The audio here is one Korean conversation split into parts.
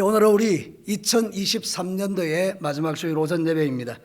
오늘은 우리 2023년도의 마지막 주일 오전 예배입니다.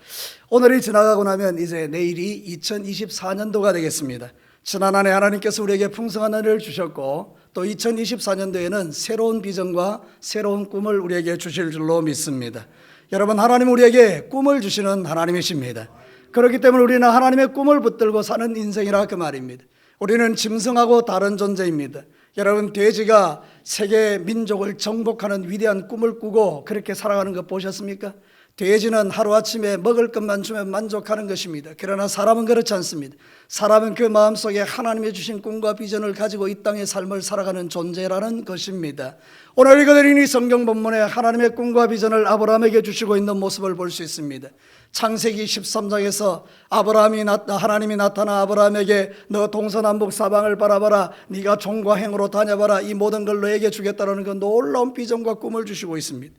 오늘이 지나가고 나면 이제 내일이 2024년도가 되겠습니다. 지난 한 해 하나님께서 우리에게 풍성한 은혜를 주셨고 또 2024년도에는 새로운 비전과 새로운 꿈을 우리에게 주실 줄로 믿습니다. 여러분, 하나님 우리에게 꿈을 주시는 하나님이십니다. 그렇기 때문에 우리는 하나님의 꿈을 붙들고 사는 인생이라 그 말입니다. 우리는 짐승하고 다른 존재입니다. 여러분, 돼지가 세계 민족을 정복하는 위대한 꿈을 꾸고 그렇게 살아가는 거 보셨습니까? 돼지는 하루아침에 먹을 것만 주면 만족하는 것입니다. 그러나 사람은 그렇지 않습니다. 사람은 그 마음속에 하나님이 주신 꿈과 비전을 가지고 이 땅의 삶을 살아가는 존재라는 것입니다. 오늘 읽어드린 이 성경 본문에 하나님의 꿈과 비전을 아브라함에게 주시고 있는 모습을 볼 수 있습니다. 창세기 13장에서 하나님이 나타나 아브라함에게 너 동서남북 사방을 바라봐라, 네가 종과 행으로 다녀봐라, 이 모든 걸 너에게 주겠다라는 그 놀라운 비전과 꿈을 주시고 있습니다.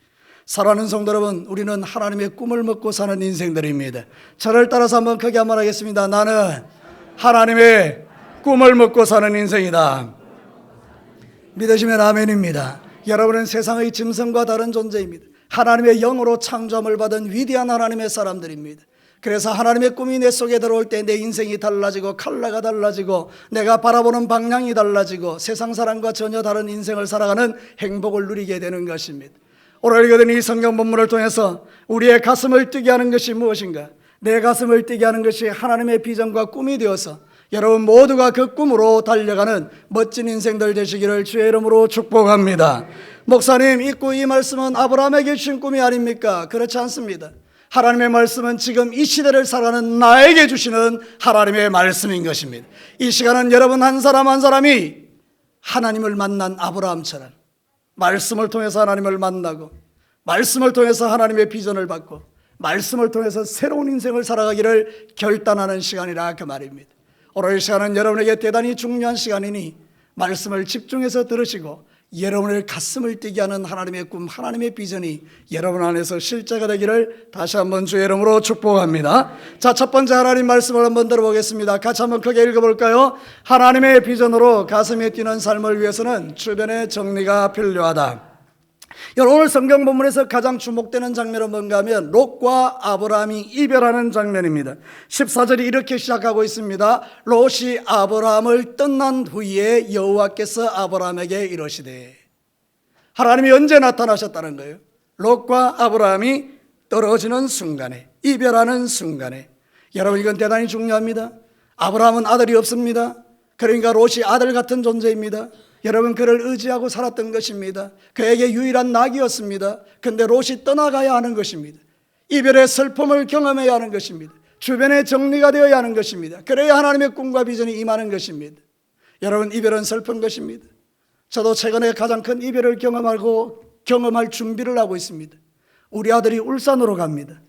사랑하는 성도 여러분, 우리는 하나님의 꿈을 먹고 사는 인생들입니다. 저를 따라서 한번 크게 한번 하겠습니다. 나는 하나님의 꿈을 먹고 사는 인생이다. 믿으시면 아멘입니다. 여러분은 세상의 짐승과 다른 존재입니다. 하나님의 영으로 창조함을 받은 위대한 하나님의 사람들입니다. 그래서 하나님의 꿈이 내 속에 들어올 때 내 인생이 달라지고 컬러가 달라지고 내가 바라보는 방향이 달라지고 세상 사람과 전혀 다른 인생을 살아가는 행복을 누리게 되는 것입니다. 오늘 읽어드린 이 성경 본문을 통해서 우리의 가슴을 뛰게 하는 것이 무엇인가? 내 가슴을 뛰게 하는 것이 하나님의 비전과 꿈이 되어서 여러분 모두가 그 꿈으로 달려가는 멋진 인생들 되시기를 주의 이름으로 축복합니다. 목사님, 이 말씀은 아브라함에게 주신 꿈이 아닙니까? 그렇지 않습니다. 하나님의 말씀은 지금 이 시대를 살아가는 나에게 주시는 하나님의 말씀인 것입니다. 이 시간은 여러분 한 사람 한 사람이 하나님을 만난 아브라함처럼 말씀을 통해서 하나님을 만나고 말씀을 통해서 하나님의 비전을 받고 말씀을 통해서 새로운 인생을 살아가기를 결단하는 시간이라 그 말입니다. 오늘 이 시간은 여러분에게 대단히 중요한 시간이니 말씀을 집중해서 들으시고 여러분의 가슴을 뛰게 하는 하나님의 꿈, 하나님의 비전이 여러분 안에서 실제가 되기를 다시 한번 주의 이름으로 축복합니다. 자, 첫 번째 하나님 말씀을 한번 들어보겠습니다. 같이 한번 크게 읽어볼까요? 하나님의 비전으로 가슴에 뛰는 삶을 위해서는 주변의 정리가 필요하다. 여러분, 오늘 성경 본문에서 가장 주목되는 장면은 뭔가 하면 롯과 아브라함이 이별하는 장면입니다. 14절이 이렇게 시작하고 있습니다. 롯이 아브라함을 떠난 후에 여호와께서 아브라함에게 이러시되, 하나님이 언제 나타나셨다는 거예요? 롯과 아브라함이 떨어지는 순간에, 이별하는 순간에. 여러분, 이건 대단히 중요합니다. 아브라함은 아들이 없습니다. 그러니까 롯이 아들 같은 존재입니다. 여러분, 그를 의지하고 살았던 것입니다. 그에게 유일한 낙이었습니다. 그런데 롯이 떠나가야 하는 것입니다. 이별의 슬픔을 경험해야 하는 것입니다. 주변에 정리가 되어야 하는 것입니다. 그래야 하나님의 꿈과 비전이 임하는 것입니다. 여러분, 이별은 슬픈 것입니다. 저도 최근에 가장 큰 이별을 경험할 준비를 하고 있습니다. 우리 아들이 울산으로 갑니다.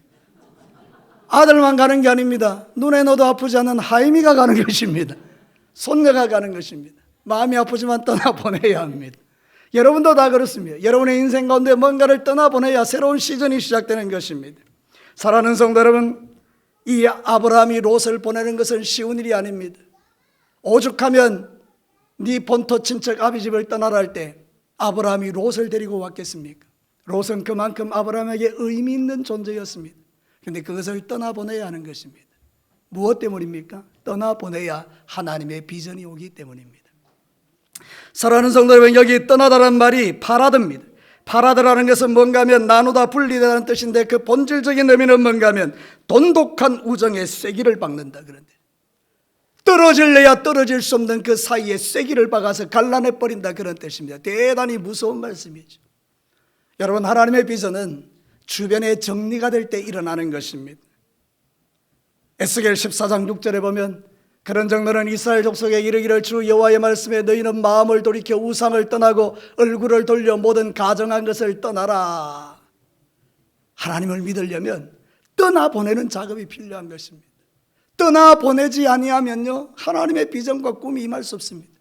아들만 가는 게 아닙니다. 눈에 넣어도 아프지 않은 하임이가 가는 것입니다. 손녀가 가는 것입니다. 마음이 아프지만 떠나보내야 합니다. 여러분도 다 그렇습니다. 여러분의 인생 가운데 뭔가를 떠나보내야 새로운 시즌이 시작되는 것입니다. 사랑하는 성도 여러분, 이 아브라함이 롯을 보내는 것은 쉬운 일이 아닙니다. 오죽하면 네 본토 친척 아비집을 떠나라 할 때 아브라함이 롯을 데리고 왔겠습니까? 롯은 그만큼 아브라함에게 의미 있는 존재였습니다. 그런데 그것을 떠나보내야 하는 것입니다. 무엇 때문입니까? 떠나보내야 하나님의 비전이 오기 때문입니다. 사랑하는 성도 여러분, 여기 떠나다라는 말이 파라드입니다. 파라드라는 것은 뭔가 하면 나누다, 분리되다는 뜻인데 그 본질적인 의미는 뭔가 하면 돈독한 우정의 쐐기를 박는다. 그런데 떨어질래야 떨어질 수 없는 그 사이에 쐐기를 박아서 갈라내버린다, 그런 뜻입니다. 대단히 무서운 말씀이죠. 여러분, 하나님의 비전은 주변에 정리가 될 때 일어나는 것입니다. 에스겔 14장 6절에 보면 그런 정도는 이스라엘 족속에 이르기를 주 여호와의 말씀에 너희는 마음을 돌이켜 우상을 떠나고 얼굴을 돌려 모든 가정한 것을 떠나라. 하나님을 믿으려면 떠나보내는 작업이 필요한 것입니다. 떠나보내지 아니하면요, 하나님의 비전과 꿈이 임할 수 없습니다.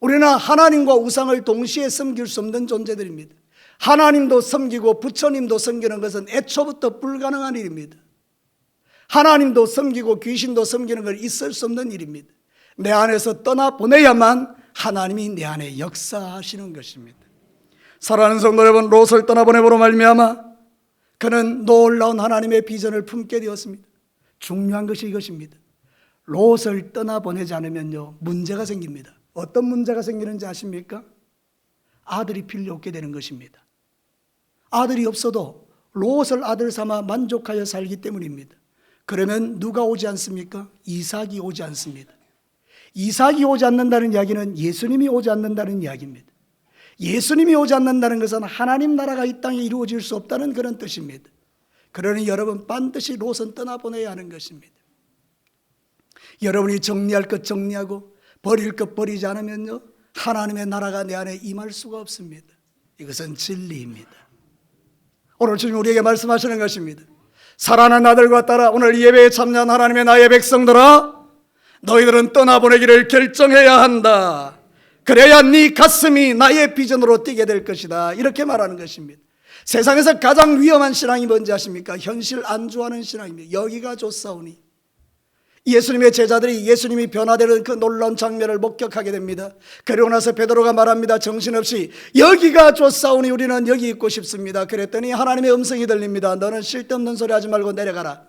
우리는 하나님과 우상을 동시에 섬길 수 없는 존재들입니다. 하나님도 섬기고 부처님도 섬기는 것은 애초부터 불가능한 일입니다. 하나님도 섬기고 귀신도 섬기는 건 있을 수 없는 일입니다. 내 안에서 떠나보내야만 하나님이 내 안에 역사하시는 것입니다. 사랑하는 성도 여러분, 롯을 떠나보내므로 말미암아 그는 놀라운 하나님의 비전을 품게 되었습니다. 중요한 것이 이것입니다. 롯을 떠나보내지 않으면요, 문제가 생깁니다. 어떤 문제가 생기는지 아십니까? 아들이 필요 없게 되는 것입니다. 아들이 없어도 롯을 아들 삼아 만족하여 살기 때문입니다. 그러면 누가 오지 않습니까? 이삭이 오지 않습니다. 이삭이 오지 않는다는 이야기는 예수님이 오지 않는다는 이야기입니다. 예수님이 오지 않는다는 것은 하나님 나라가 이 땅에 이루어질 수 없다는 그런 뜻입니다. 그러니 여러분, 반드시 롯은 떠나보내야 하는 것입니다. 여러분이 정리할 것 정리하고 버릴 것 버리지 않으면요, 하나님의 나라가 내 안에 임할 수가 없습니다. 이것은 진리입니다. 오늘 주님 우리에게 말씀하시는 것입니다. 사랑하는 아들과 딸아, 오늘 예배에 참여한 하나님의 나의 백성들아, 너희들은 떠나보내기를 결정해야 한다. 그래야 네 가슴이 나의 비전으로 뛰게 될 것이다. 이렇게 말하는 것입니다. 세상에서 가장 위험한 신앙이 뭔지 아십니까? 현실 안주하는 신앙입니다. 여기가 좋사오니. 예수님의 제자들이 예수님이 변화되는 그 놀라운 장면을 목격하게 됩니다. 그러고 나서 베드로가 말합니다. 정신없이 여기가 좋사오니 우리는 여기 있고 싶습니다. 그랬더니 하나님의 음성이 들립니다. 너는 쓸데없는 소리 하지 말고 내려가라.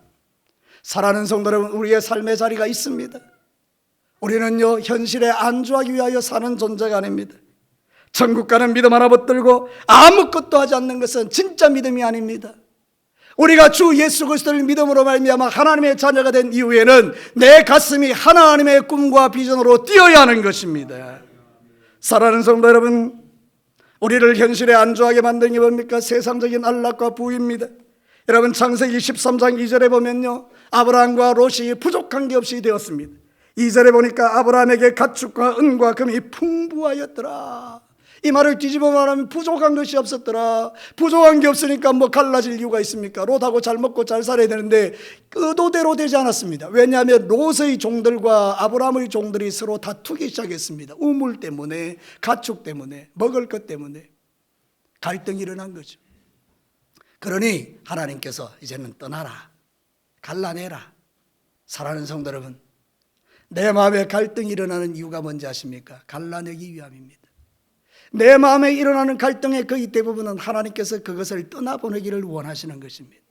사랑하는 성도 여러분, 우리의 삶의 자리가 있습니다. 우리는요, 현실에 안주하기 위하여 사는 존재가 아닙니다. 천국 가는 믿음 하나 붙들고 아무것도 하지 않는 것은 진짜 믿음이 아닙니다. 우리가 주 예수 그리스도를 믿음으로 말미암아 하나님의 자녀가 된 이후에는 내 가슴이 하나님의 꿈과 비전으로 뛰어야 하는 것입니다. 사랑하는 성도 여러분, 우리를 현실에 안주하게 만든 게 뭡니까? 세상적인 안락과 부입니다. 여러분, 창세기 13장 2절에 보면요, 아브라함과 롯이 부족한 게 없이 되었습니다. 2절에 보니까 아브라함에게 가축과 은과 금이 풍부하였더라. 이 말을 뒤집어 말하면 부족한 것이 없었더라. 부족한 게 없으니까 뭐 갈라질 이유가 있습니까? 롯하고 잘 먹고 잘 살아야 되는데 의도대로 되지 않았습니다. 왜냐하면 롯의 종들과 아브라함의 종들이 서로 다투기 시작했습니다. 우물 때문에, 가축 때문에, 먹을 것 때문에 갈등이 일어난 거죠. 그러니 하나님께서 이제는 떠나라, 갈라내라. 사랑하는 성도 여러분, 내 마음에 갈등이 일어나는 이유가 뭔지 아십니까? 갈라내기 위함입니다. 내 마음에 일어나는 갈등의 거의 대부분은 하나님께서 그것을 떠나보내기를 원하시는 것입니다.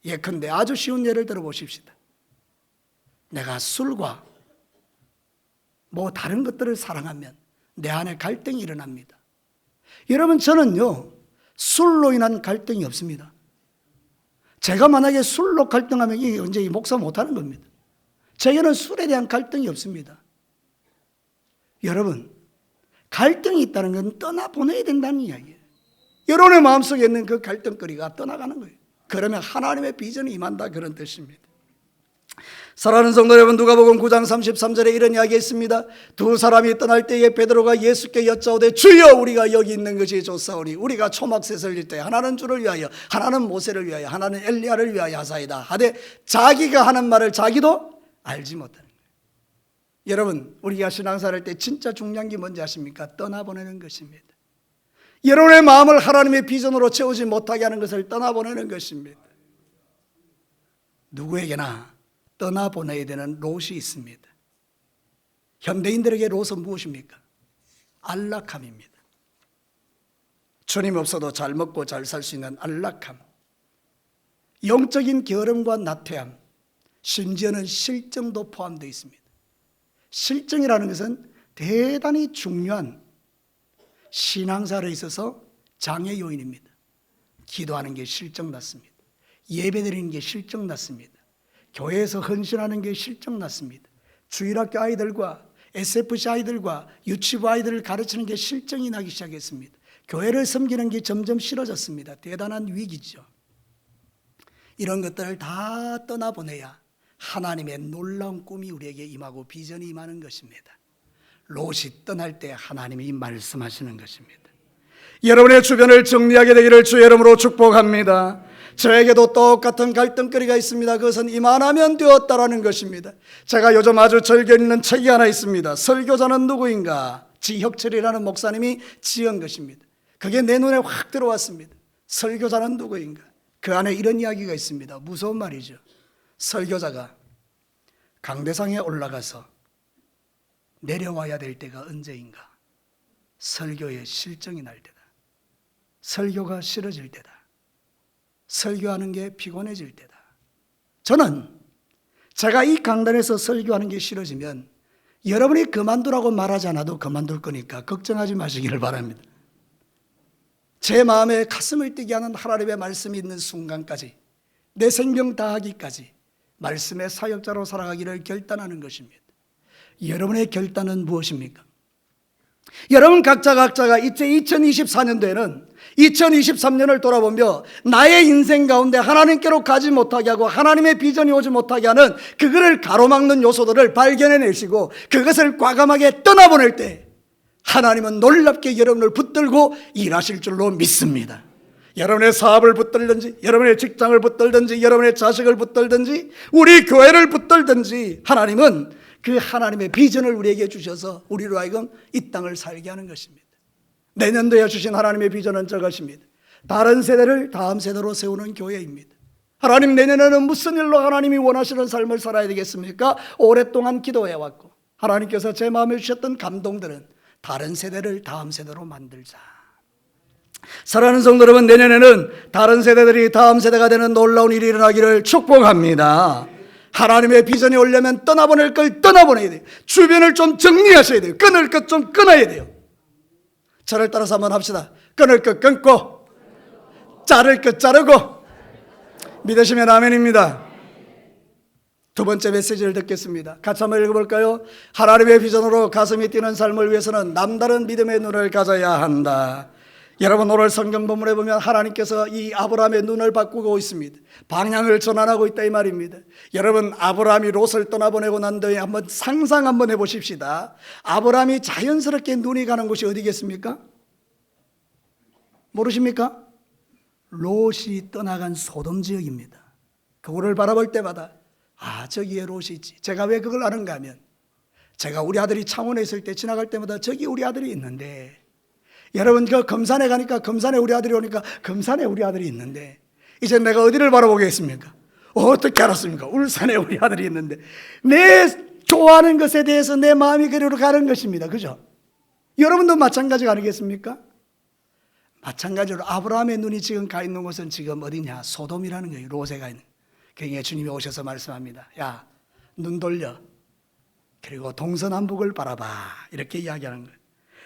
예컨대 아주 쉬운 예를 들어 보십시다. 내가 술과 뭐 다른 것들을 사랑하면 내 안에 갈등이 일어납니다. 여러분, 저는요, 술로 인한 갈등이 없습니다. 제가 만약에 술로 갈등하면 이게 언제 목사 못하는 겁니다. 제게는 술에 대한 갈등이 없습니다. 여러분, 갈등이 있다는 건 떠나보내야 된다는 이야기예요. 여러분의 마음속에 있는 그 갈등거리가 떠나가는 거예요. 그러면 하나님의 비전이 임한다, 그런 뜻입니다. 사랑하는 성도 여러분, 누가복음 9장 33절에 이런 이야기가 있습니다. 두 사람이 떠날 때에 베드로가 예수께 여짜오되 주여, 우리가 여기 있는 것이 좋사오니 우리가 초막새 설릴 때 하나는 주를 위하여, 하나는 모세를 위하여, 하나는 엘리야를 위하여 하사이다 하되 자기가 하는 말을 자기도 알지 못하는 거예요. 여러분, 우리가 신앙생활할 때 진짜 중요한 게 뭔지 아십니까? 떠나보내는 것입니다. 여러분의 마음을 하나님의 비전으로 채우지 못하게 하는 것을 떠나보내는 것입니다. 누구에게나 떠나보내야 되는 롯이 있습니다. 현대인들에게 롯은 무엇입니까? 안락함입니다. 주님 없어도 잘 먹고 잘 살 수 있는 안락함, 영적인 게으름과 나태함, 심지어는 실정도 포함되어 있습니다. 실정이라는 것은 대단히 중요한 신앙생활에 있어서 장애 요인입니다. 기도하는 게 실정났습니다. 예배드리는 게 실정났습니다. 교회에서 헌신하는 게 실정났습니다. 주일학교 아이들과 SFC 아이들과 유치부 아이들을 가르치는 게 실정이 나기 시작했습니다. 교회를 섬기는 게 점점 싫어졌습니다. 대단한 위기죠. 이런 것들을 다 떠나보내야 하나님의 놀라운 꿈이 우리에게 임하고 비전이 임하는 것입니다. 롯이 떠날 때 하나님이 말씀하시는 것입니다. 여러분의 주변을 정리하게 되기를 주의 이름으로 축복합니다. 저에게도 똑같은 갈등거리가 있습니다. 그것은 이만하면 되었다라는 것입니다. 제가 요즘 아주 즐겨 읽는 책이 하나 있습니다. 설교자는 누구인가? 지혁철이라는 목사님이 지은 것입니다. 그게 내 눈에 확 들어왔습니다. 설교자는 누구인가? 그 안에 이런 이야기가 있습니다. 무서운 말이죠. 설교자가 강대상에 올라가서 내려와야 될 때가 언제인가? 설교의 실정이 날 때다. 설교가 싫어질 때다. 설교하는 게 피곤해질 때다. 저는 제가 이 강단에서 설교하는 게 싫어지면 여러분이 그만두라고 말하지 않아도 그만둘 거니까 걱정하지 마시기를 바랍니다. 제 마음에 가슴을 뛰게 하는 하나님의 말씀이 있는 순간까지 내 생명 다하기까지 말씀의 사역자로 살아가기를 결단하는 것입니다. 여러분의 결단은 무엇입니까? 여러분 각자가 이제 2024년도에는 2023년을 돌아보며 나의 인생 가운데 하나님께로 가지 못하게 하고 하나님의 비전이 오지 못하게 하는 그거를 가로막는 요소들을 발견해내시고 그것을 과감하게 떠나보낼 때 하나님은 놀랍게 여러분을 붙들고 일하실 줄로 믿습니다. 여러분의 사업을 붙들든지 여러분의 직장을 붙들든지 여러분의 자식을 붙들든지 우리 교회를 붙들든지 하나님은 그 하나님의 비전을 우리에게 주셔서 우리로 하여금 이 땅을 살게 하는 것입니다. 내년도에 주신 하나님의 비전은 저것입니다. 다른 세대를 다음 세대로 세우는 교회입니다. 하나님, 내년에는 무슨 일로 하나님이 원하시는 삶을 살아야 되겠습니까? 오랫동안 기도해왔고 하나님께서 제 마음에 주셨던 감동들은 다른 세대를 다음 세대로 만들자. 사랑하는 성도 여러분, 내년에는 다른 세대들이 다음 세대가 되는 놀라운 일이 일어나기를 축복합니다. 하나님의 비전이 오려면 떠나보낼 걸 떠나보내야 돼요. 주변을 좀 정리하셔야 돼요. 끊을 것 좀 끊어야 돼요. 저를 따라서 한번 합시다. 끊을 것 끊고 자를 것 자르고. 믿으시면 아멘입니다. 두 번째 메시지를 듣겠습니다. 같이 한번 읽어볼까요? 하나님의 비전으로 가슴이 뛰는 삶을 위해서는 남다른 믿음의 눈을 가져야 한다. 여러분, 오늘 성경 본문에 보면 하나님께서 이 아브라함의 눈을 바꾸고 있습니다. 방향을 전환하고 있다 이 말입니다. 여러분, 아브라함이 롯을 떠나보내고 난 뒤에 한번 상상 한번 해보십시다. 아브라함이 자연스럽게 눈이 가는 곳이 어디겠습니까? 모르십니까? 롯이 떠나간 소돔 지역입니다. 그거를 바라볼 때마다 저기에 롯이 있지. 제가 왜 그걸 아는가 하면 제가 우리 아들이 창원에 있을 때 지나갈 때마다 저기 우리 아들이 있는데, 여러분 그 금산에 가니까 금산에 우리 아들이 오니까 금산에 우리 아들이 있는데, 이제 내가 어디를 바라보겠습니까? 어떻게 알았습니까? 울산에 우리 아들이 있는데. 내 좋아하는 것에 대해서 내 마음이 그리로 가는 것입니다. 그죠? 여러분도 마찬가지가 아니겠습니까? 마찬가지로 아브라함의 눈이 지금 가 있는 곳은 지금 어디냐? 소돔이라는 거예요. 롯에 가 있는. 그러니까 주님이 오셔서 말씀합니다. 야, 눈 돌려. 그리고 동서남북을 바라봐. 이렇게 이야기하는 거예요.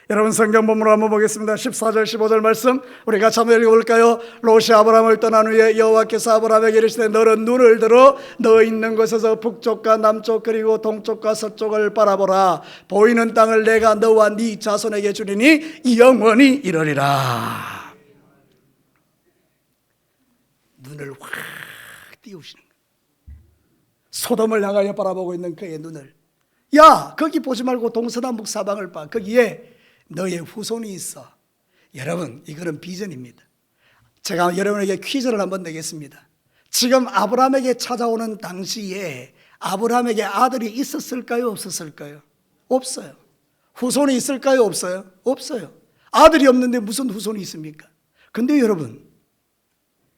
여러분, 성경 본문으로 한번 보겠습니다. 14절 15절 말씀 우리 같이 한번 읽어볼까요? 롯이 아브라함을 떠난 후에 여호와께서 아브라함에게 이르시되 너는 눈을 들어 너 있는 곳에서 북쪽과 남쪽 그리고 동쪽과 서쪽을 바라보라. 보이는 땅을 내가 너와 네 자손에게 주리니 영원히 이르리라. 눈을 확 띄우시는 거예요. 소돔을 향하여 바라보고 있는 그의 눈을, 야, 거기 보지 말고 동서남북 사방을 봐. 거기에 너의 후손이 있어. 여러분, 이거는 비전입니다. 제가 여러분에게 퀴즈를 한번 내겠습니다. 지금 아브라함에게 찾아오는 당시에 아브라함에게 아들이 있었을까요? 없었을까요? 없어요. 후손이 있을까요? 없어요? 없어요. 아들이 없는데 무슨 후손이 있습니까? 근데 여러분,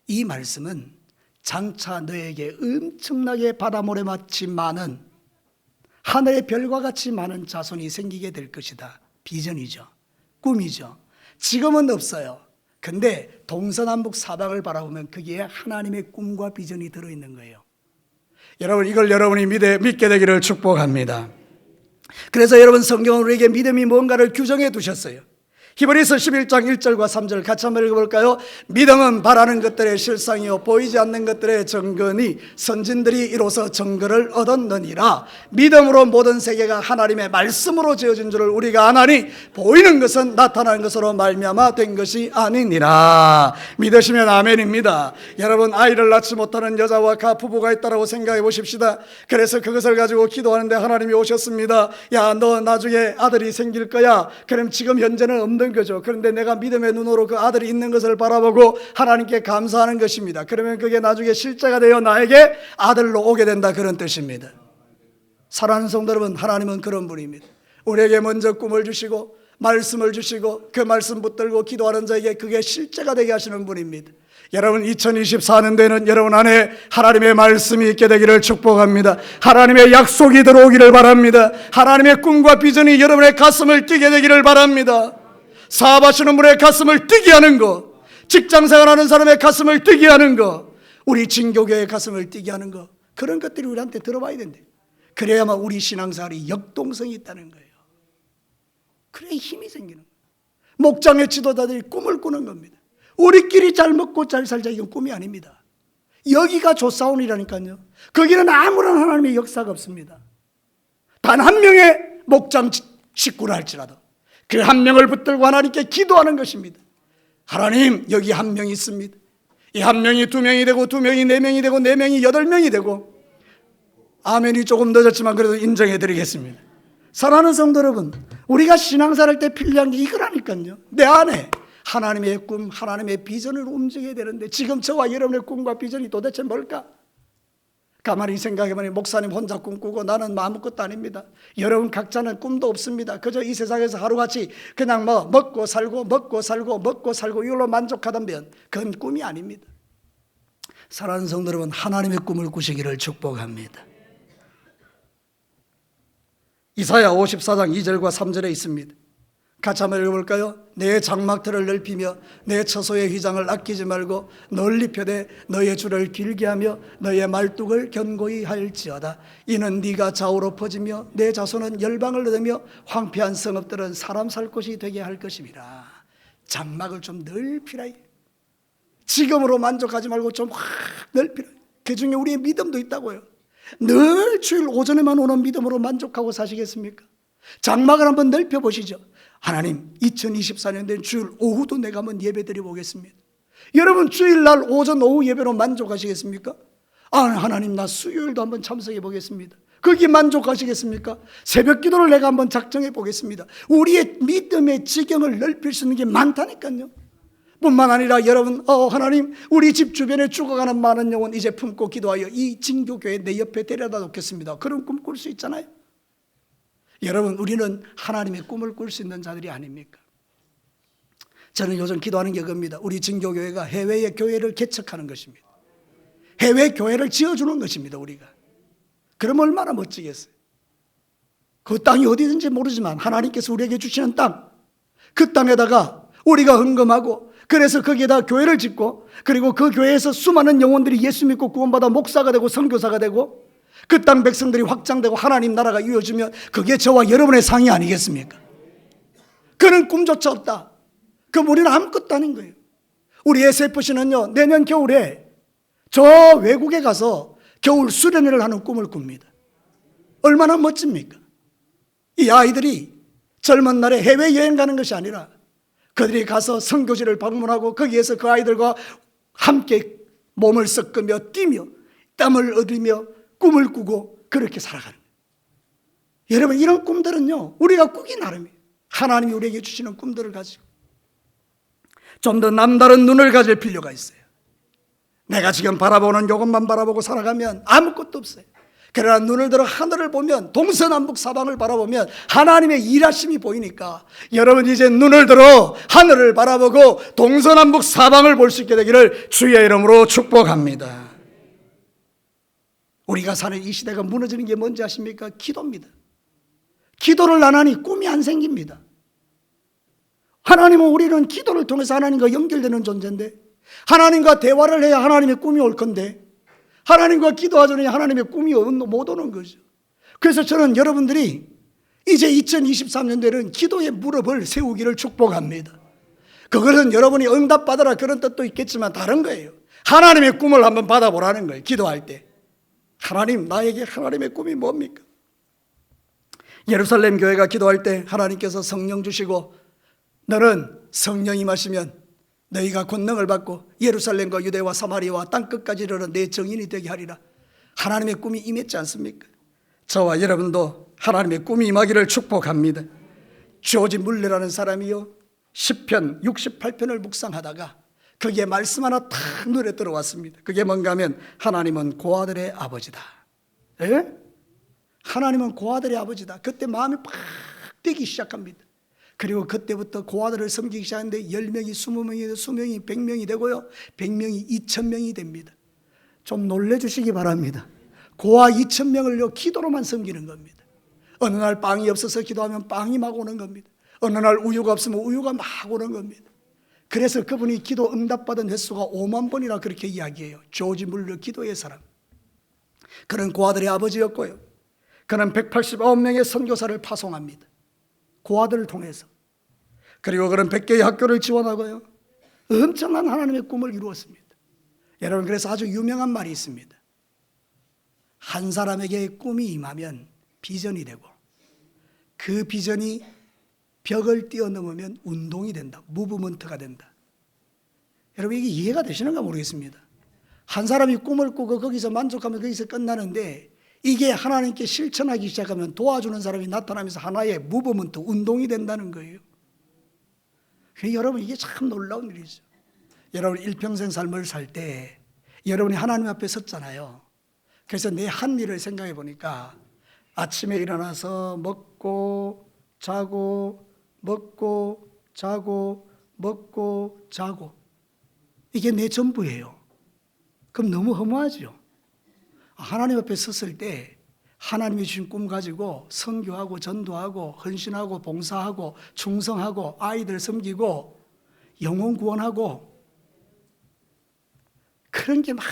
이 말씀은 장차 너에게 엄청나게 바다모래같이 많은, 하늘의 별과 같이 많은 자손이 생기게 될 것이다. 비전이죠. 꿈이죠. 지금은 없어요. 근데 동서남북 사방을 바라보면 거기에 하나님의 꿈과 비전이 들어있는 거예요. 여러분, 이걸 여러분이 믿게 되기를 축복합니다. 그래서 여러분, 성경은 우리에게 믿음이 뭔가를 규정해 두셨어요. 히브리서 11장 1절과 3절 같이 한번 읽어볼까요? 믿음은 바라는 것들의 실상이요 보이지 않는 것들의 증거니 선진들이 이로써 증거를 얻었느니라. 믿음으로 모든 세계가 하나님의 말씀으로 지어진 줄을 우리가 아나니 보이는 것은 나타나는 것으로 말미암아 된 것이 아니니라. 믿으시면 아멘입니다. 여러분, 아이를 낳지 못하는 여자와 부부가 있다고 생각해 보십시다. 그래서 그것을 가지고 기도하는데 하나님이 오셨습니다. 야, 너 나중에 아들이 생길 거야. 그럼 지금 현재는 없는 거죠. 그런데 내가 믿음의 눈으로 그 아들이 있는 것을 바라보고 하나님께 감사하는 것입니다. 그러면 그게 나중에 실제가 되어 나에게 아들로 오게 된다, 그런 뜻입니다. 사랑하는 성도 여러분, 하나님은 그런 분입니다. 우리에게 먼저 꿈을 주시고 말씀을 주시고 그 말씀 붙들고 기도하는 자에게 그게 실제가 되게 하시는 분입니다. 여러분, 2024년도에는 여러분 안에 하나님의 말씀이 있게 되기를 축복합니다. 하나님의 약속이 들어오기를 바랍니다. 하나님의 꿈과 비전이 여러분의 가슴을 뛰게 되기를 바랍니다. 사업하시는 분의 가슴을 뛰게 하는 거, 직장생활하는 사람의 가슴을 뛰게 하는 거, 우리 진교교의 가슴을 뛰게 하는 거, 그런 것들이 우리한테 들어와야 된대. 그래야만 우리 신앙생활이 역동성이 있다는 거예요. 그래야 힘이 생기는 거예요. 목장의 지도자들이 꿈을 꾸는 겁니다. 우리끼리 잘 먹고 잘 살자, 이건 꿈이 아닙니다. 여기가 조사원이라니까요. 거기는 아무런 하나님의 역사가 없습니다. 단 한 명의 목장 식구를 할지라도 그 한 명을 붙들고 하나님께 기도하는 것입니다. 하나님, 여기 한 명이 있습니다. 이 한 명이 두 명이 되고, 두 명이 네 명이 되고, 네 명이 여덟 명이 되고, 아멘이 조금 늦었지만 그래도 인정해 드리겠습니다. 사랑하는 성도 여러분, 우리가 신앙생활 할 때 필요한 게 이거라니까요. 내 안에 하나님의 꿈, 하나님의 비전을 움직여야 되는데 지금 저와 여러분의 꿈과 비전이 도대체 뭘까? 가만히 생각해보니 목사님 혼자 꿈꾸고 나는 아무것도 아닙니다. 여러분 각자는 꿈도 없습니다. 그저 이 세상에서 하루같이 그냥 먹고 살고 먹고 살고 먹고 살고 이걸로 만족하다면 그건 꿈이 아닙니다. 사랑하는 성도 여러분, 하나님의 꿈을 꾸시기를 축복합니다. 이사야 54장 2절과 3절에 있습니다. 같이 한번 읽어볼까요? 내 장막틀을 넓히며 내 처소의 휘장을 아끼지 말고 널리 펴되 너의 줄을 길게 하며 너의 말뚝을 견고히 할지어다. 이는 네가 좌우로 퍼지며 내 자손은 열방을 얻으며 황폐한 성읍들은 사람 살 곳이 되게 할 것임이라. 장막을 좀 넓히라. 지금으로 만족하지 말고 좀 확 넓히라. 그 중에 우리의 믿음도 있다고요. 늘 주일 오전에만 오는 믿음으로 만족하고 사시겠습니까? 장막을 한번 넓혀보시죠. 하나님, 2024년 된 주일 오후도 내가 한번 예배 드려 보겠습니다. 여러분 주일날 오전 오후 예배로 만족하시겠습니까? 하나님, 나 수요일도 한번 참석해 보겠습니다. 거기에 만족하시겠습니까? 새벽 기도를 내가 한번 작정해 보겠습니다. 우리의 믿음의 지경을 넓힐 수 있는 게 많다니까요. 뿐만 아니라 여러분, 하나님, 우리 집 주변에 죽어가는 많은 영혼 이제 품고 기도하여 이 진교교회 내 옆에 데려다 놓겠습니다. 그런 꿈 꿀 수 있잖아요. 여러분, 우리는 하나님의 꿈을 꿀 수 있는 자들이 아닙니까? 저는 요즘 기도하는 게 그겁니다. 우리 진교교회가 해외의 교회를 개척하는 것입니다. 해외 교회를 지어주는 것입니다. 우리가. 그럼 얼마나 멋지겠어요. 그 땅이 어디든지 모르지만 하나님께서 우리에게 주시는 땅, 그 땅에다가 우리가 헌금하고, 그래서 거기에다 교회를 짓고, 그리고 그 교회에서 수많은 영혼들이 예수 믿고 구원받아 목사가 되고 선교사가 되고, 그 땅 백성들이 확장되고 하나님 나라가 이루어지면 그게 저와 여러분의 상이 아니겠습니까? 그런 꿈조차 없다. 그럼 우리는 아무것도 아닌 거예요. 우리 SFC는요, 내년 겨울에 저 외국에 가서 겨울 수련회를 하는 꿈을 꿉니다. 얼마나 멋집니까? 이 아이들이 젊은 날에 해외여행 가는 것이 아니라 그들이 가서 선교지를 방문하고 거기에서 그 아이들과 함께 몸을 섞으며 뛰며 땀을 얻으며 꿈을 꾸고 그렇게 살아가는 거예요. 여러분, 이런 꿈들은요, 우리가 꾸기 나름이에요. 하나님이 우리에게 주시는 꿈들을 가지고 좀 더 남다른 눈을 가질 필요가 있어요. 내가 지금 바라보는 이것만 바라보고 살아가면 아무것도 없어요. 그러나 눈을 들어 하늘을 보면, 동서남북 사방을 바라보면 하나님의 일하심이 보이니까 여러분 이제 눈을 들어 하늘을 바라보고 동서남북 사방을 볼 수 있게 되기를 주의 이름으로 축복합니다. 우리가 사는 이 시대가 무너지는 게 뭔지 아십니까? 기도입니다. 기도를 안 하니 꿈이 안 생깁니다. 하나님은, 우리는 기도를 통해서 하나님과 연결되는 존재인데, 하나님과 대화를 해야 하나님의 꿈이 올 건데, 하나님과 기도하자니 하나님의 꿈이 못 오는 거죠. 그래서 저는 여러분들이 이제 2023년도에는 기도의 무릎을 세우기를 축복합니다. 그것은 여러분이 응답받으라 그런 뜻도 있겠지만 다른 거예요. 하나님의 꿈을 한번 받아보라는 거예요. 기도할 때 하나님, 나에게 하나님의 꿈이 뭡니까? 예루살렘 교회가 기도할 때 하나님께서 성령 주시고, 너는 성령 임하시면 너희가 권능을 받고 예루살렘과 유대와 사마리아와 땅끝까지 이르는 내 증인이 되게 하리라. 하나님의 꿈이 임했지 않습니까? 저와 여러분도 하나님의 꿈이 임하기를 축복합니다. 조지 물레라는 사람이요, 시편 68편을 묵상하다가 거기에 말씀 하나 탁 눈에 들어왔습니다. 그게 뭔가 하면 하나님은 고아들의 아버지다. 에? 하나님은 고아들의 아버지다. 그때 마음이 팍 뛰기 시작합니다. 그리고 그때부터 고아들을 섬기기 시작하는데 10명이 20명이 20명이 100명이 되고요, 100명이 2000명이 됩니다. 좀 놀래주시기 바랍니다. 고아 2000명을요 기도로만 섬기는 겁니다. 어느 날 빵이 없어서 기도하면 빵이 막 오는 겁니다. 어느 날 우유가 없으면 우유가 막 오는 겁니다. 그래서 그분이 기도 응답받은 횟수가 5만 번이나 그렇게 이야기해요. 조지 물러 기도의 사람. 그는 고아들의 아버지였고요. 그는 189명의 선교사를 파송합니다. 고아들을 통해서. 그리고 그는 100개의 학교를 지원하고요. 엄청난 하나님의 꿈을 이루었습니다. 여러분, 그래서 아주 유명한 말이 있습니다. 한 사람에게 꿈이 임하면 비전이 되고, 그 비전이 벽을 뛰어넘으면 운동이 된다. 무브먼트가 된다. 여러분, 이게 이해가 되시는가 모르겠습니다. 한 사람이 꿈을 꾸고 거기서 만족하면 거기서 끝나는데, 이게 하나님께 실천하기 시작하면 도와주는 사람이 나타나면서 하나의 무브먼트, 운동이 된다는 거예요. 여러분, 이게 참 놀라운 일이죠. 여러분, 일평생 삶을 살 때 여러분이 하나님 앞에 섰잖아요. 그래서 내 한 일을 생각해 보니까 아침에 일어나서 먹고 자고 먹고 자고 먹고 자고, 이게 내 전부예요. 그럼 너무 허무하죠. 하나님 앞에 섰을 때 하나님이 주신 꿈 가지고 선교하고 전도하고 헌신하고 봉사하고 충성하고 아이들 섬기고 영혼 구원하고 그런 게 막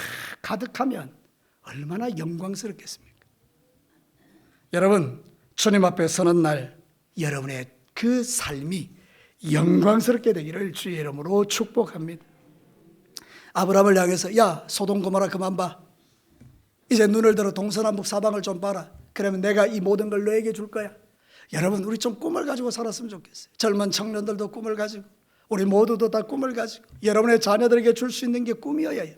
가득하면 얼마나 영광스럽겠습니까? 여러분, 주님 앞에 서는 날 여러분의 그 삶이 영광스럽게 되기를 주의 이름으로 축복합니다. 아브라함을 향해서 야, 소돔 고모라 그만 봐. 이제 눈을 들어 동서남북 사방을 좀 봐라. 그러면 내가 이 모든 걸 너에게 줄 거야. 여러분, 우리 좀 꿈을 가지고 살았으면 좋겠어요. 젊은 청년들도 꿈을 가지고, 우리 모두도 다 꿈을 가지고 여러분의 자녀들에게 줄 수 있는 게 꿈이어야 해요.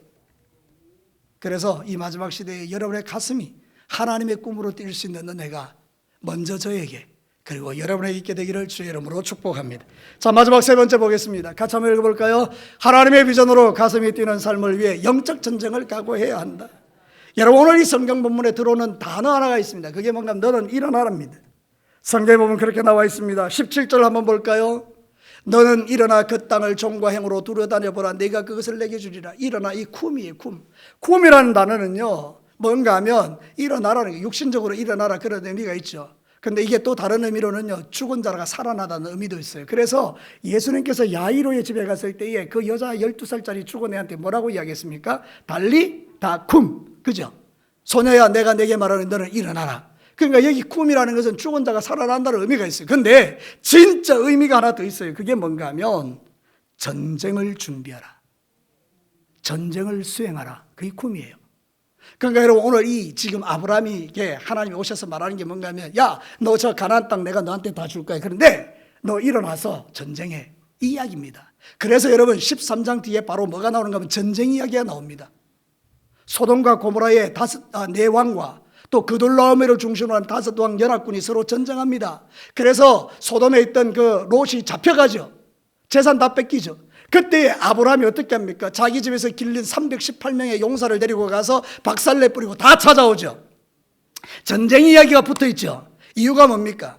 그래서 이 마지막 시대에 여러분의 가슴이 하나님의 꿈으로 뛸 수 있는 은혜가 먼저 저에게 그리고 여러분에게 있게 되기를 주의 이름으로 축복합니다. 자, 마지막 세 번째 보겠습니다. 같이 한번 읽어볼까요? 하나님의 비전으로 가슴이 뛰는 삶을 위해 영적 전쟁을 각오해야 한다. 여러분, 오늘 이 성경 본문에 들어오는 단어 하나가 있습니다. 그게 뭔가 너는 일어나랍니다. 성경에 보면 그렇게 나와 있습니다. 17절 한번 볼까요? 너는 일어나 그 땅을 종과 행으로 두려다녀보라. 내가 그것을 내게 주리라. 일어나, 이 쿰이에요. 쿰이라는 단어는요, 뭔가 하면 일어나라는 게, 육신적으로 일어나라, 그런 의미가 있죠. 근데 이게 또 다른 의미로는요, 죽은 자가 살아나다는 의미도 있어요. 그래서 예수님께서 야이로의 집에 갔을 때에 그 여자 12살짜리 죽은 애한테 뭐라고 이야기했습니까? 달리 다 쿰, 그죠? 소녀야, 내가 내게 말하는 너는 일어나라. 그러니까 여기 쿰이라는 것은 죽은 자가 살아난다는 의미가 있어요. 근데 진짜 의미가 하나 더 있어요. 그게 뭔가 하면 전쟁을 준비하라, 전쟁을 수행하라. 그게 쿰이에요. 그러니까 여러분, 오늘 이 지금 아브라함에게 하나님이 오셔서 말하는 게 뭔가 하면, 야, 너 저 가나안 땅 내가 너한테 다 줄 거야. 그런데 너 일어나서 전쟁해, 이 이야기입니다. 그래서 여러분, 13장 뒤에 바로 뭐가 나오는가 하면 전쟁 이야기가 나옵니다. 소돔과 고모라의 네 왕과 또 그돌라오메를 중심으로 한 5왕 연합군이 서로 전쟁합니다. 그래서 소돔에 있던 그 롯이 잡혀가죠. 재산 다 뺏기죠. 그때 아브라함이 어떻게 합니까? 자기 집에서 길린 318명의 용사를 데리고 가서 박살내 뿌리고 다 찾아오죠. 전쟁 이야기가 붙어 있죠. 이유가 뭡니까?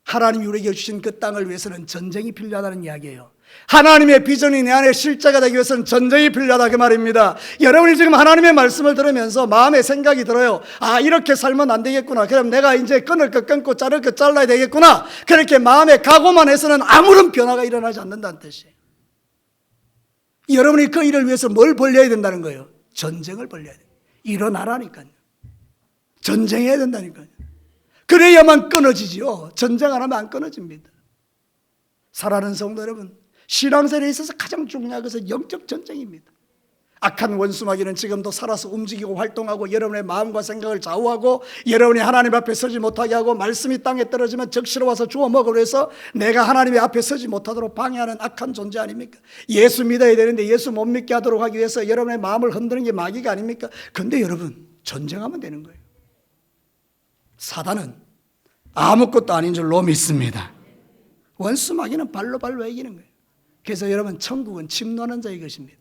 하나님이 우리에게 주신 그 땅을 위해서는 전쟁이 필요하다는 이야기예요. 하나님의 비전이 내 안에 실제가 되기 위해서는 전쟁이 필요하다, 그 말입니다. 여러분이 지금 하나님의 말씀을 들으면서 마음에 생각이 들어요. 아, 이렇게 살면 안 되겠구나. 그럼 내가 이제 끊을 것 끊고 자를 것 잘라야 되겠구나. 그렇게 마음에 각오만 해서는 아무런 변화가 일어나지 않는다는 뜻이에요. 여러분이 그 일을 위해서 뭘 벌려야 된다는 거예요? 전쟁을 벌려야 돼요. 일어나라니까요. 전쟁해야 된다니까요. 그래야만 끊어지지요. 전쟁 안 하면 안 끊어집니다. 사랑하는 성도 여러분, 신앙생활에 있어서 가장 중요한 것은 영적 전쟁입니다. 악한 원수마귀는 지금도 살아서 움직이고 활동하고 여러분의 마음과 생각을 좌우하고 여러분이 하나님 앞에 서지 못하게 하고 말씀이 땅에 떨어지면 적시러 와서 주워 먹으려 해서 내가 하나님의 앞에 서지 못하도록 방해하는 악한 존재 아닙니까? 예수 믿어야 되는데 예수 못 믿게 하도록 하기 위해서 여러분의 마음을 흔드는 게 마귀가 아닙니까? 그런데 여러분, 전쟁하면 되는 거예요. 사단은 아무것도 아닌 줄로 믿습니다. 원수마귀는 발로 이기는 거예요. 그래서 여러분, 천국은 침노하는 자의 것입니다.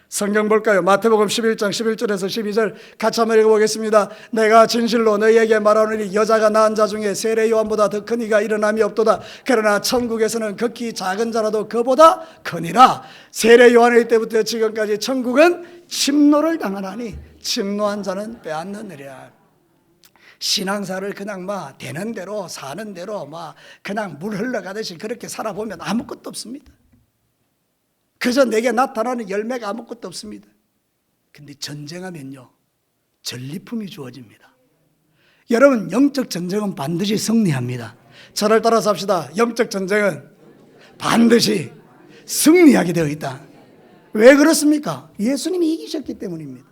성경 볼까요? 마태복음 11장 11절에서 12절 같이 한번 읽어보겠습니다. 내가 진실로 너희에게 말하노니 여자가 낳은 자 중에 세례 요한보다 더 큰 이가 일어남이 없도다. 그러나 천국에서는 극히 작은 자라도 그보다 크니라. 세례 요한의 때부터 지금까지 천국은 침노를 당하나니 침노한 자는 빼앗느니라. 신앙사를 그냥 막 되는 대로 사는 대로 막 그냥 물 흘러가듯이 그렇게 살아보면 아무것도 없습니다. 그저 내게 나타나는 열매가 아무것도 없습니다. 근데 전쟁하면요, 전리품이 주어집니다. 여러분, 영적 전쟁은 반드시 승리합니다. 저를 따라서 합시다. 영적 전쟁은 반드시 승리하게 되어 있다. 왜 그렇습니까? 예수님이 이기셨기 때문입니다.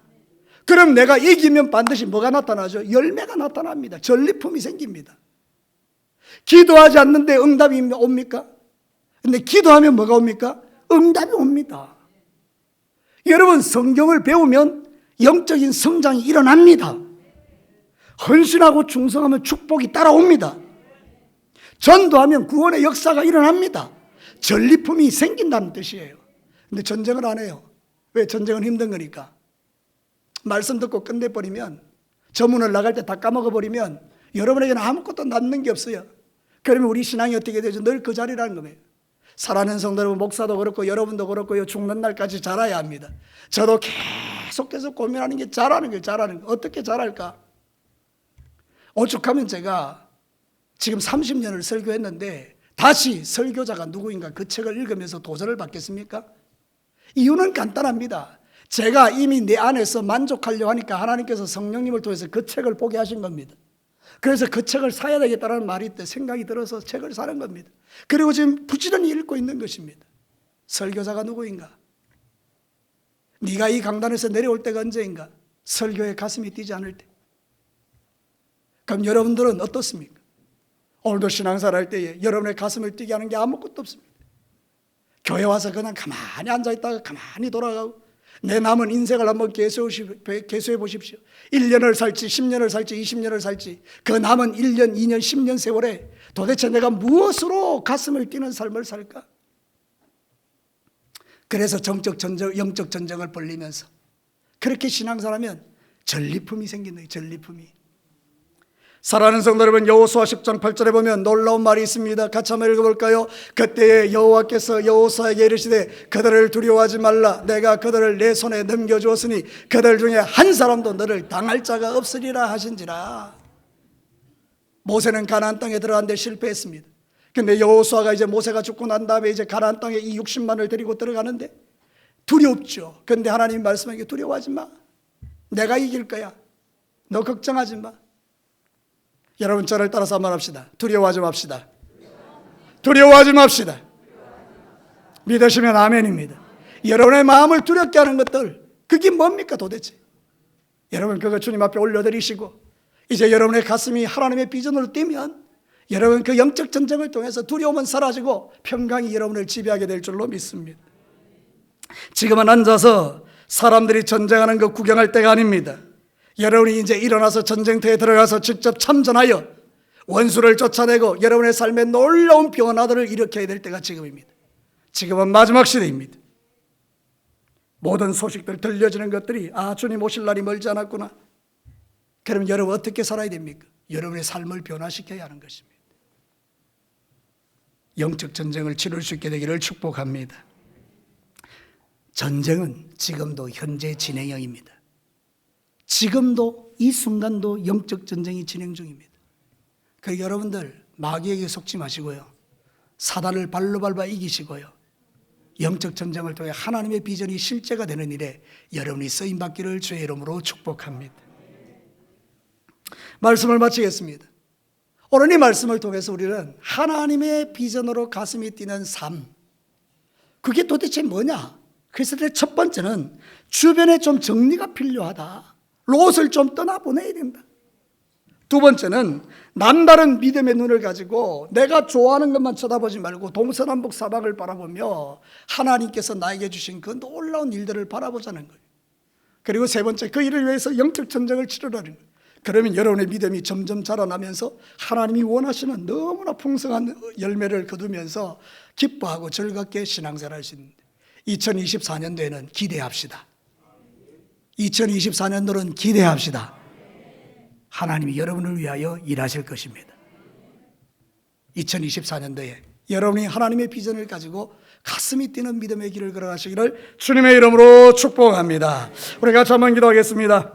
그럼 내가 이기면 반드시 뭐가 나타나죠? 열매가 나타납니다. 전리품이 생깁니다. 기도하지 않는데 응답이 옵니까? 근데 기도하면 뭐가 옵니까? 응답이 옵니다. 여러분, 성경을 배우면 영적인 성장이 일어납니다. 헌신하고 충성하면 축복이 따라옵니다. 전도하면 구원의 역사가 일어납니다. 전리품이 생긴다는 뜻이에요. 근데 전쟁을 안 해요. 왜? 전쟁은 힘든 거니까. 말씀 듣고 끝내버리면, 저문을 나갈 때 다 까먹어버리면 여러분에게는 아무것도 남는 게 없어요. 그러면 우리 신앙이 어떻게 되죠? 늘 그 자리라는 거예요. 사랑하는 성도 여러분, 목사도 그렇고 여러분도 그렇고요, 죽는 날까지 자라야 합니다. 저도 계속해서 고민하는 게 자라는 거예요. 자라는 거. 어떻게 자랄까? 오죽하면 제가 지금 30년을 설교했는데 다시 설교자가 누구인가 그 책을 읽으면서 도전을 받겠습니까? 이유는 간단합니다. 제가 이미 내 안에서 만족하려고 하니까 하나님께서 성령님을 통해서 그 책을 보게 하신 겁니다. 그래서 그 책을 사야 되겠다는 말이 때 생각이 들어서 책을 사는 겁니다. 그리고 지금 부지런히 읽고 있는 것입니다. 설교자가 누구인가? 네가 이 강단에서 내려올 때가 언제인가? 설교에 가슴이 뛰지 않을 때. 그럼 여러분들은 어떻습니까? 오늘도 신앙생활 할 때에 여러분의 가슴을 뛰게 하는 게 아무것도 없습니다. 교회 와서 그냥 가만히 앉아있다가 가만히 돌아가고 내 남은 인생을 한번 계수해 보십시오. 1년을 살지 10년을 살지 20년을 살지 그 남은 1년, 2년, 10년 세월에 도대체 내가 무엇으로 가슴을 뛰는 삶을 살까? 그래서 영적 전쟁을 벌리면서 그렇게 신앙생활하면 전리품이 생긴다. 전리품이. 사랑하는 성도 여러분, 여호수아 10장 8절에 보면 놀라운 말이 있습니다. 같이 한번 읽어볼까요? 그때에 여호와께서 여호수아에게 이르시되 그들을 두려워하지 말라. 내가 그들을 내 손에 넘겨주었으니 그들 중에 한 사람도 너를 당할 자가 없으리라 하신지라. 모세는 가나안 땅에 들어가는데 실패했습니다. 근데 여호수아가 이제 모세가 죽고 난 다음에 이제 가나안 땅에 이 60만을 데리고 들어가는데 두렵죠. 근데 하나님이 말씀하기에 두려워하지 마. 내가 이길 거야. 너 걱정하지 마. 여러분, 저를 따라서 한번 합시다. 두려워하지 맙시다. 두려워하지 맙시다. 믿으시면 아멘입니다. 여러분의 마음을 두렵게 하는 것들, 그게 뭡니까 도대체? 여러분, 그거 주님 앞에 올려드리시고 이제 여러분의 가슴이 하나님의 비전으로 뛰면 여러분 그 영적 전쟁을 통해서 두려움은 사라지고 평강이 여러분을 지배하게 될 줄로 믿습니다. 지금은 앉아서 사람들이 전쟁하는 거 구경할 때가 아닙니다. 여러분이 이제 일어나서 전쟁터에 들어가서 직접 참전하여 원수를 쫓아내고 여러분의 삶에 놀라운 변화들을 일으켜야 될 때가 지금입니다. 지금은 마지막 시대입니다. 모든 소식들 들려지는 것들이 주님 오실 날이 멀지 않았구나. 그럼 여러분 어떻게 살아야 됩니까? 여러분의 삶을 변화시켜야 하는 것입니다. 영적 전쟁을 치룰 수 있게 되기를 축복합니다. 전쟁은 지금도 현재 진행형입니다. 지금도 이 순간도 영적 전쟁이 진행 중입니다. 그러니까 여러분들 마귀에게 속지 마시고요, 사단을 발로 밟아 이기시고요, 영적 전쟁을 통해 하나님의 비전이 실제가 되는 일에 여러분이 쓰임받기를 주의 이름으로 축복합니다. 말씀을 마치겠습니다. 오늘 이 말씀을 통해서 우리는 하나님의 비전으로 가슴이 뛰는 삶, 그게 도대체 뭐냐? 그래서 첫 번째는 주변에 좀 정리가 필요하다. 롯을 좀 떠나보내야 된다. 두 번째는 남다른 믿음의 눈을 가지고 내가 좋아하는 것만 쳐다보지 말고 동서남북 사방을 바라보며 하나님께서 나에게 주신 그 놀라운 일들을 바라보자는 거예요. 그리고 세 번째, 그 일을 위해서 영적 전쟁을 치르라는 거예요. 그러면 여러분의 믿음이 점점 자라나면서 하나님이 원하시는 너무나 풍성한 열매를 거두면서 기뻐하고 즐겁게 신앙생활할 수 있는데 2024년도에는 기대합시다. 2024년도는 기대합시다. 하나님이 여러분을 위하여 일하실 것입니다. 2024년도에 여러분이 하나님의 비전을 가지고 가슴이 뛰는 믿음의 길을 걸어가시기를 주님의 이름으로 축복합니다. 우리 같이 한번 기도하겠습니다.